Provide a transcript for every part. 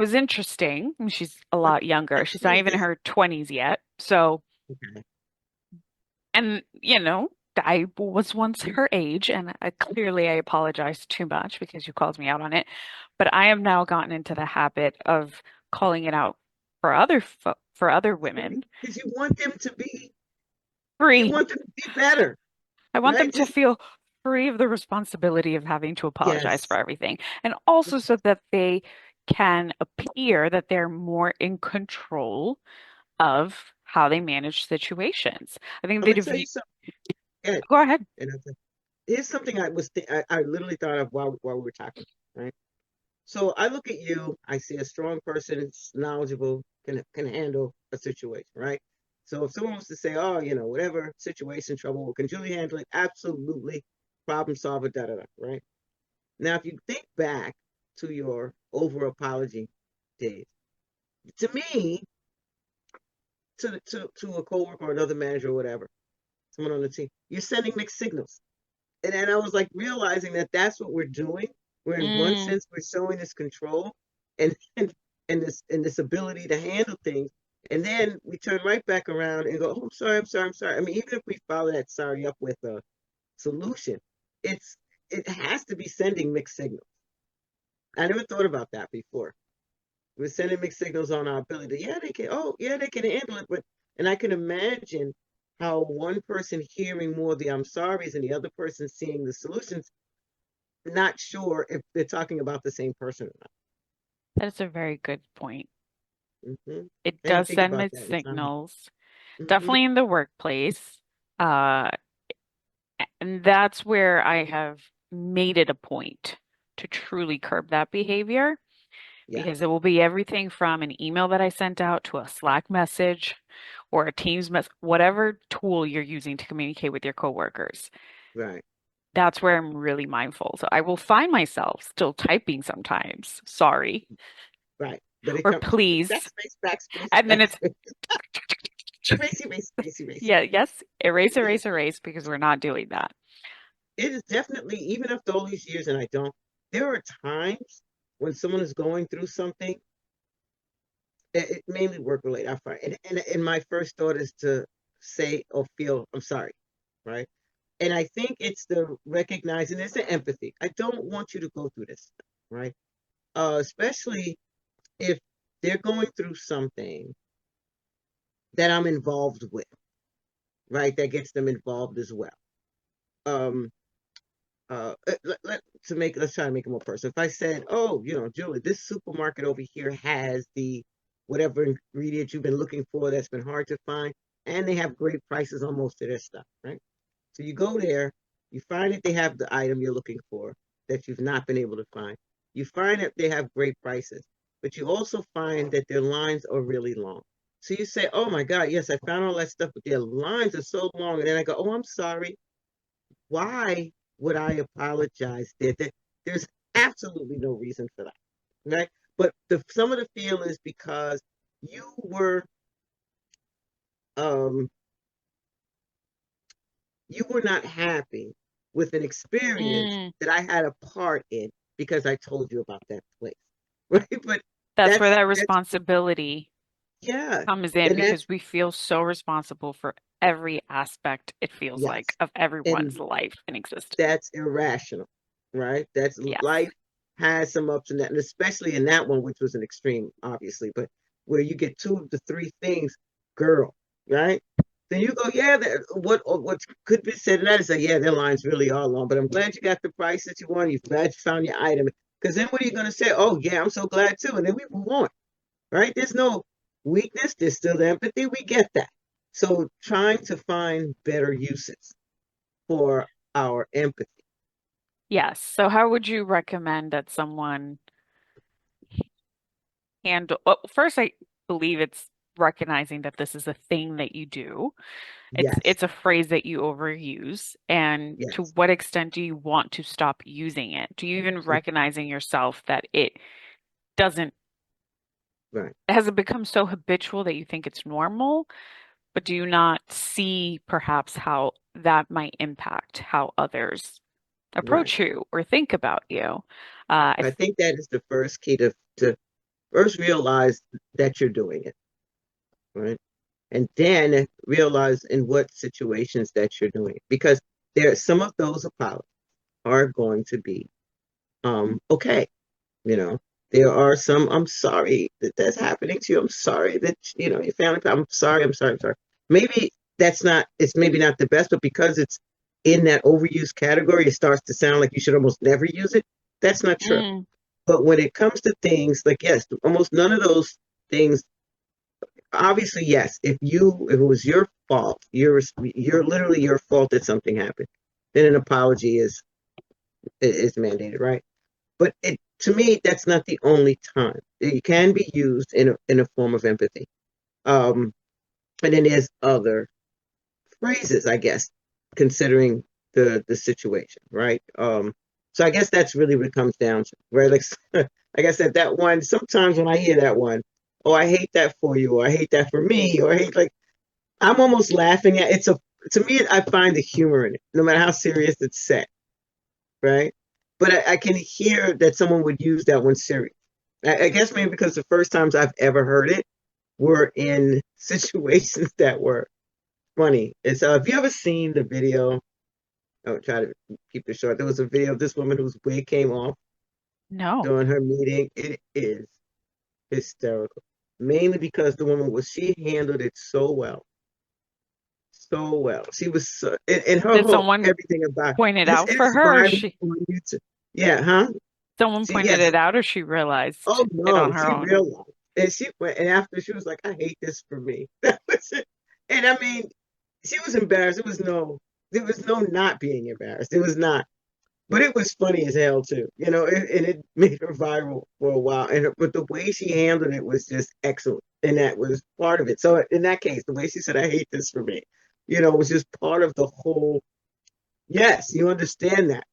was interesting. I mean, she's a What lot younger. what She's not even in changes? her 20s yet. So, Okay. and I was once her age, and I apologize too much because you called me out on it. But I have now gotten into the habit of calling it out for other women. Because you want them to be, you Free. want them to be better, I want them right? to Just feel free of the responsibility of having to apologize for yes. everything. And also so that they can appear that they're more in control of how they manage situations. I think I'm that gonna if tell you you something. Ed, go ahead. and here's something I literally thought of while we were talking, right? So I look at you, I see a strong person, it's knowledgeable, can handle a situation, right? So if someone was to say, oh, whatever situation, trouble, can Julie handle it? Absolutely, problem solver, da da da, right? Now, if you think back to your over apology days, to me, to a coworker or another manager or whatever, someone on the team, you're sending mixed signals. And then I was like realizing that that's what we're doing. We're in one Mm, sense we're showing this control and and this ability to handle things, and then we turn right back around and go, oh, I'm sorry, I'm sorry, I'm sorry. I mean, even if we follow that sorry up with a solution, it's it has to be sending mixed signals. I never thought about that before. We're sending mixed signals on our ability. Yeah, they can. Oh, yeah, they can handle it. But and I can imagine how one person hearing more of the I'm sorries and the other person seeing the solutions, not sure if they're talking about the same person or that is a very good point. not. It I didn't does think send about mixed that until signals, mm-hmm. definitely in the workplace. Uh, and that's where I have made it a point to truly curb that behavior because Yes, it will be everything from an email that I sent out to a Slack message or a Teams mess, whatever tool you're using to communicate with your coworkers. right, That's where I'm really mindful. So I will find myself still typing sometimes, sorry, right. But it or comes please. backspace, backspace, And then it's, backspace, erase, erase, erase, erase. yeah, yes, erase, It erase, is, erase, because we're not doing that. it is definitely, even after all these years, and I don't, there are times when someone is going through something, it mainly work related, I find. And my first thought is to say or feel, I'm sorry, right? And I think it's the recognizing, it's the empathy. I don't want you to go through this, right? Especially if they're going through something that I'm involved with, right? That gets them involved as well. Um, let's try to make it more personal. If I said, "Oh, Julie, this supermarket over here has the whatever ingredient you've been looking for that's been hard to find, and they have great prices on most of their stuff," right? So you go there, you find that they have the item you're looking for that you've not been able to find. You find that they have great prices, but you also find that their lines are really long. So you say, "Oh my God, yes, I found all that stuff, but their lines are so long." And then I go, "Oh, I'm sorry. Why would I apologize? There's absolutely no reason for that, right? But some of the feel is because you were um, you were not happy with an experience Mm, that I had a part in because I told you about that place, right? But that's where that that's responsibility yeah, comes in and because we feel so responsible for every aspect, it feels like, yes, of everyone's and life and existence. that's irrational, right? That's Yes. life has some ups and downs, and especially in that one, which was an extreme, obviously, but where you get two of the three things, girl, right? Then you go, yeah, what could be said to that is like, yeah, their lines really are long, but I'm glad you got the price that you wanted. You're glad you found your item. Because then what are you going to say? Oh, yeah, I'm so glad too. And then we move on, right? There's no weakness. There's still empathy. We get that. So trying to find better uses for our empathy. Yes. So how would you recommend that someone handle? Well, first, I believe it's recognizing that this is a thing that you do. Yes, It's a phrase that you overuse. And to yes, what extent do you want to stop using it? Do you even recognize in yourself that it doesn't, right. has it become so habitual that you think it's normal? But do you not see perhaps how that might impact how others Right. approach you or think about you? I I think that is the first key to First, realize that you're doing it, right? And then realize in what situations that you're doing it. Because there, some of those apologies are going to be okay. You know, there are some, I'm sorry that that's happening to you. I'm sorry that, your family, I'm sorry, I'm sorry. Maybe that's not, it's maybe not the best, but because it's in that overuse category, it starts to sound like you should almost never use it. That's not true. Mm, But when it comes to things like, yes, almost none of those things, obviously, yes, if it was your fault, you're literally your fault that something happened, then an apology is mandated, right? But to me, that's not the only time. It can be used in a form of empathy. Um, and then there's other phrases, I guess, considering the situation, right? So I guess that's really what it comes down to, right? Like, like I said, that one. Sometimes when I hear that one, oh, I hate that for you, or I hate that for me, or I hate like I'm almost laughing at it's a. To me, I find the humor in it, no matter how serious it's set, right? But I can hear that someone would use that one serious. I guess maybe because the first times I've ever heard it were in situations that were funny. And so, have you ever seen the video? I'll try to keep it short. There was a video of this woman whose wig came off no. during her meeting. It is hysterical, mainly because the woman she handled it so well, so well. She was so, and her Did whole someone everything about point it this out for is her, or viral she on YouTube. Yeah, huh? someone See, pointed yes. it out, or she realized Oh it on no, her she own? realized, and she went, and after she was like, "I hate this for me." That was it. And I mean, she was embarrassed. There was no not being embarrassed. It was not, but it was funny as hell too. And it made her viral for a while. But the way she handled it was just excellent, and that was part of it. So in that case, the way she said, "I hate this for me," was just part of the whole. Yes, you understand that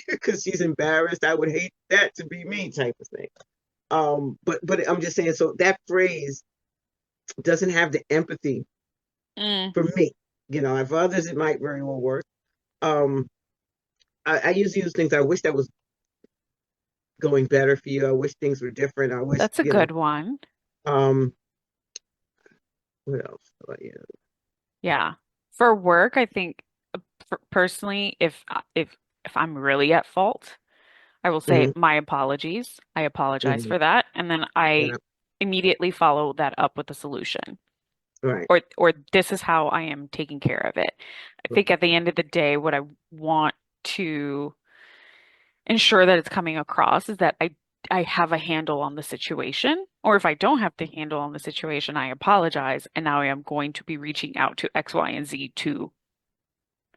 because she's embarrassed. I would hate that to be me, type of thing. But I'm just saying, so that phrase doesn't have the empathy Mm, for me. For others it might very well work. Um, I usually use things. I wish that was going better for you. I wish things were different. I wish, that's a good one. um, what else? Oh, yeah. Yeah. For work, I think personally, if I'm really at fault, I will say Hmm. my apologies. I apologize Hmm. for that, and then I Yeah. immediately follow that up with a solution. Right. Or this is how I am taking care of it. I think Right. at the end of the day, what I want to ensure that it's coming across is that I have a handle on the situation, or if I don't have the handle on the situation, I apologize, and now I am going to be reaching out to X, Y, and Z to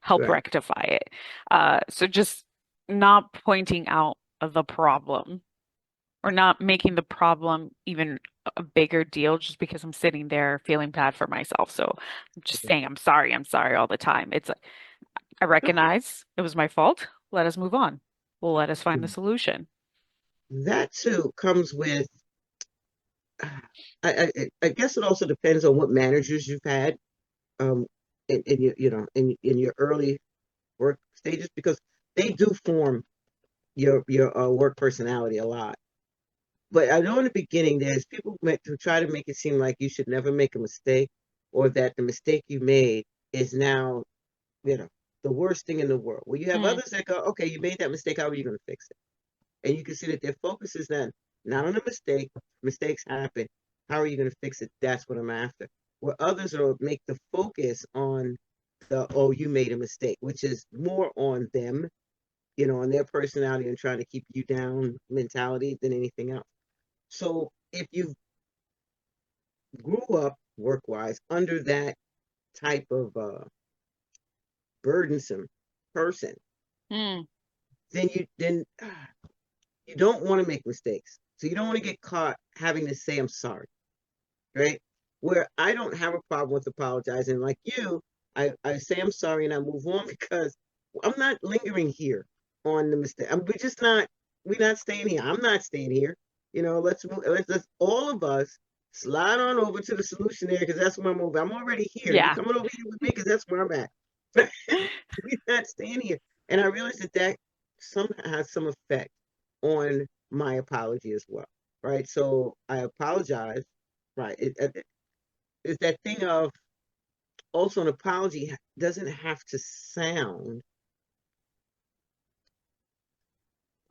help Right. rectify it. So just not pointing out the problem or not making the problem even a bigger deal just because I'm sitting there feeling bad for myself. So I'm just saying, I'm sorry all the time. It's like, I recognize it was my fault. Let us move on. Well, let us find the solution. That too comes with. I guess it also depends on what managers you've had. Um, in your in your early work stages because they do form your work personality a lot. But I know in the beginning there's people who try to make it seem like you should never make a mistake or that the mistake you made is now, you know, the worst thing in the world. Well, you have Mm, others that go, okay, you made that mistake, how are you going to fix it? And you can see that their focus is then not on the mistake. Mistakes happen. How are you going to fix it? That's what I'm after. Where others are make the focus on the, oh, you made a mistake, which is more on them, on their personality and trying to keep you down mentality than anything else. So if you grew up work wise under that type of burdensome person, mm, then you don't want to make mistakes. So you don't want to get caught having to say I'm sorry, right? Where I don't have a problem with apologizing. Like you, I say I'm sorry and I move on because I'm not lingering here on the mistake. We're not staying here. I'm not staying here. Let's all of us slide on over to the solution there because that's where I'm over. I'm already here. You yeah. coming over here with me because that's where I'm at. We're not staying here. And I realized that some has some effect on my apology as well, right? So I apologize, right? It's that thing of also an apology doesn't have to sound,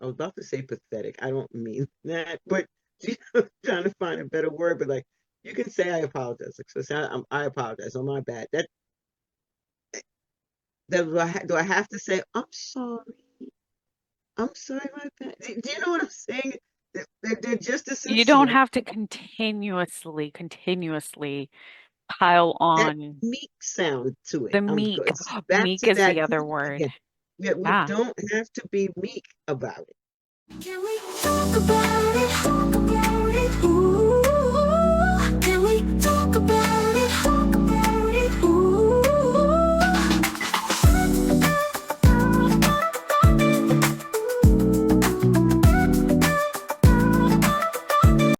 I was about to say pathetic. I don't mean that, but trying to find a better word, but like you can say I apologize. Like, so say I apologize. On my bad. That do I have to say I'm sorry? I'm sorry, my bad. Do you know what I'm saying? They're just as You don't sincere. have to continuously pile That on meek sound to it. the meek. It's back Meek to is that the other word. again. We Yeah. don't have to be meek about it. Can we talk about it?